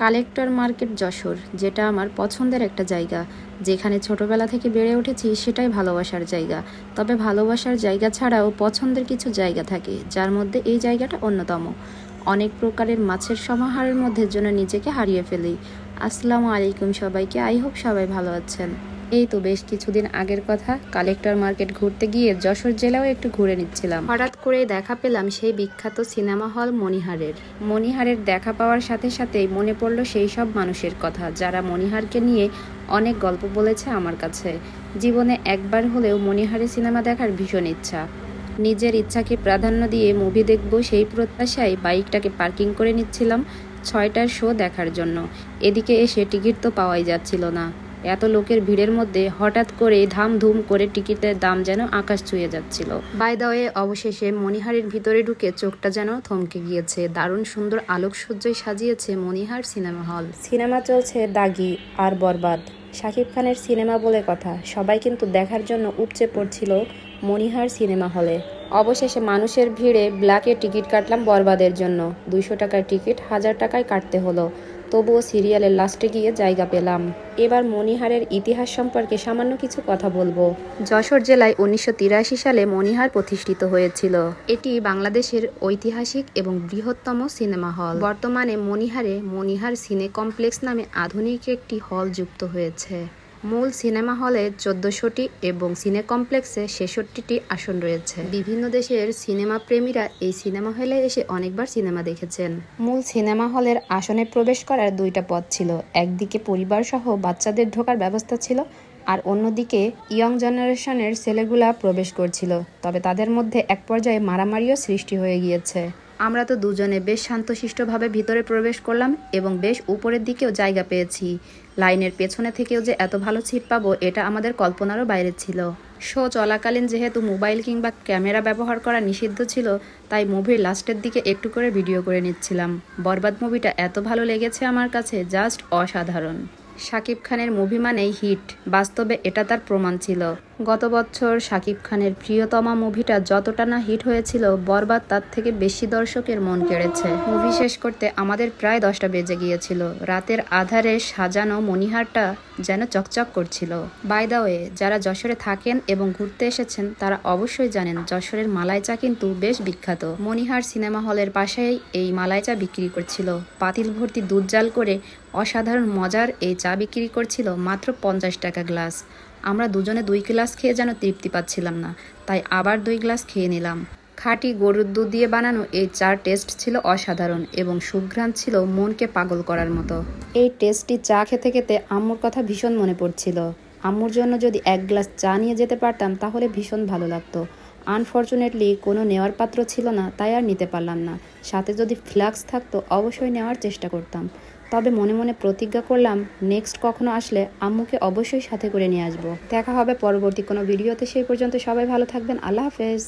Collector market Jessore, যেটা আমার পছন্দের একটা জায়গা। যেখানে ছোটবেলা থেকে বেড়ে উঠেছি সেটাই ভালোবাসার জায়গা। তবে ভালোবাসার জায়গা ছাড়াও পছন্দের কিছু জায়গা থাকে, যার মধ্যে এই জায়গাটা অন্যতম। অনেক প্রকারের মাছের সমাহারের মধ্যে জন্য নিজেকে হারিয়ে ফেলি। আসসালামু আলাইকুম সবাইকে, আই হোপ সবাই ভালো আছেন। এই তো বেশ কিছুদিন আগের কথা, কালেক্টর মার্কেট ঘুরতে গিয়ে যশোর জেলাও একটু ঘুরে নিচ্ছিলাম। হঠাৎ করে দেখা পেলাম সেই বিখ্যাত সিনেমা হল মণিহারের দেখা পাওয়ার সাথে সাথেই মনে পড়ল সেই সব মানুষের কথা যারা মণিহারকে নিয়ে অনেক গল্প বলেছে আমার কাছে। জীবনে একবার হলেও মণিহারে সিনেমা দেখার ভীষণ ইচ্ছা। নিজের ইচ্ছাকে প্রাধান্য দিয়ে মুভি দেখব সেই প্রত্যাশায় বাইকটাকে পার্কিং করে নিচ্ছিলাম 6টার শো দেখার জন্য। এদিকে এসে টিকিট তো পাওয়াই যাচ্ছিল না। এত লোকের ভিড়ের মধ্যে হঠাৎ করে ধামধুম করে টিকিটের দাম যেন আকাশ ছুঁয়ে যাচ্ছিল। বাই দ্য ওয়ে, অবশেষে মণিহারের ভিতরে ঢুকে চোখটা যেন থমকে গিয়েছে। দারুণ সুন্দর আলোকসজ্জায় সাজিয়েছে মণিহার সিনেমা হল। সিনেমা চলছে দাগি আর বরবাদ। শাকিব খানের সিনেমা বলে কথা, সবাই কিন্তু দেখার জন্য উপচে পড়ছিল মণিহার সিনেমা হলে। অবশেষে মানুষের ভিড়ে ব্ল্যাকে টিকিট কাটলাম বরবাদের জন্য। 200 টাকার টিকিট 1000 টাকায় কাটতে হলো, তবুও সিরিয়ালের লাস্টে গিয়ে জায়গা পেলাম। এবার মণিহারের ইতিহাস সম্পর্কে সামান্য কিছু কথা বলবো। যশোর জেলায় 1983 সালে মণিহার প্রতিষ্ঠিত হয়েছিল। এটি বাংলাদেশের ঐতিহাসিক এবং বৃহত্তম সিনেমা হল। বর্তমানে মণিহারে মণিহার সিনে কমপ্লেক্স নামে আধুনিক একটি হল যুক্ত হয়েছে। মূল সিনেমা হলে 1400টি এবং সিনে কমপ্লেক্সে 66টি আসন রয়েছে। বিভিন্ন দেশের সিনেমা প্রেমীরা এই সিনেমা হলে এসে অনেকবার সিনেমা দেখেছেন। মূল সিনেমা হলের আসনে প্রবেশ করার 2টা পথ ছিল। একদিকে পরিবার সহ বাচ্চাদের ঢোকার ব্যবস্থা ছিল, আর অন্যদিকে ইয়ং জেনারেশনের ছেলেগুলা প্রবেশ করছিল। তবে তাদের মধ্যে এক পর্যায়ে মারামারিও সৃষ্টি হয়ে গিয়েছে। আমরা তো দুজনে বেশ শান্তশিষ্টভাবে ভিতরে প্রবেশ করলাম এবং বেশ উপরের দিকেও জায়গা পেয়েছি। লাইনের পেছনে থেকেও যে এত ভালো সিট পাবো এটা আমাদের কল্পনারও বাইরে ছিল। শো চলাকালীন যেহেতু মোবাইল কিংবা ক্যামেরা ব্যবহার করা নিষিদ্ধ ছিল, তাই মুভির লাস্টের দিকে একটু করে ভিডিও করে নিচ্ছিলাম। বরবাদ মুভিটা এত ভালো লেগেছে আমার কাছে, জাস্ট অসাধারণ। শাকিব খানের মুভি মানেই হিট, বাস্তবে এটা তার প্রমাণ ছিল। গত বছর শাকিব খানের প্রিয়তমা মুভিটা যতটা না হিট হয়েছিল, বরবাদ তার থেকে বেশি দর্শকের মন কেড়েছে। মুভি শেষ করতে আমাদের প্রায় 10টা বেজে গিয়েছিল। রাতের আধারে সাজানো মণিহারটা যেন চকচক করছিল। বাই দ্য ওয়ে, যারা যশোরে থাকেন এবং ঘুরতে এসেছেন তারা অবশ্যই জানেন যশোরের মালাই চা কিন্তু বেশ বিখ্যাত। মণিহার সিনেমা হলের পাশেই এই মালাই চা বিক্রি করছিল। পাতিল ভর্তি দুধ জাল করে অসাধারণ মজার এই চা বিক্রি করছিল মাত্র 50 টাকা গ্লাস। আমরা দুজনে 2 গ্লাস খেয়ে যেন তৃপ্তি পাচ্ছিলাম না, তাই আবার 2 গ্লাস খেয়ে নিলাম। খাঁটি গরুর দুধ দিয়ে বানানো এই চার টেস্ট ছিল অসাধারণ এবং সুঘ্রাণ ছিল মনকে পাগল করার মতো। এই টেস্টি চা খেতে খেতে আম্মুর কথা ভীষণ মনে পড়ছিল। আম্মুর জন্য যদি 1 গ্লাস চা নিয়ে যেতে পারতাম তাহলে ভীষণ ভালো লাগতো। আনফর্চুনেটলি কোনো নেওয়ার পাত্র ছিল না, তাই আর নিতে পারলাম না। সাথে যদি ফ্লাক্স থাকতো অবশ্যই নেওয়ার চেষ্টা করতাম। তবে মনে মনে প্রতিজ্ঞা করলাম নেক্সট কখনো আসলে আম্মুকে অবশ্যই সাথে করে নিয়ে আসবো। দেখা হবে পরবর্তী কোনো ভিডিওতে, সেই পর্যন্ত সবাই ভালো থাকবেন। আল্লাহ হাফেজ।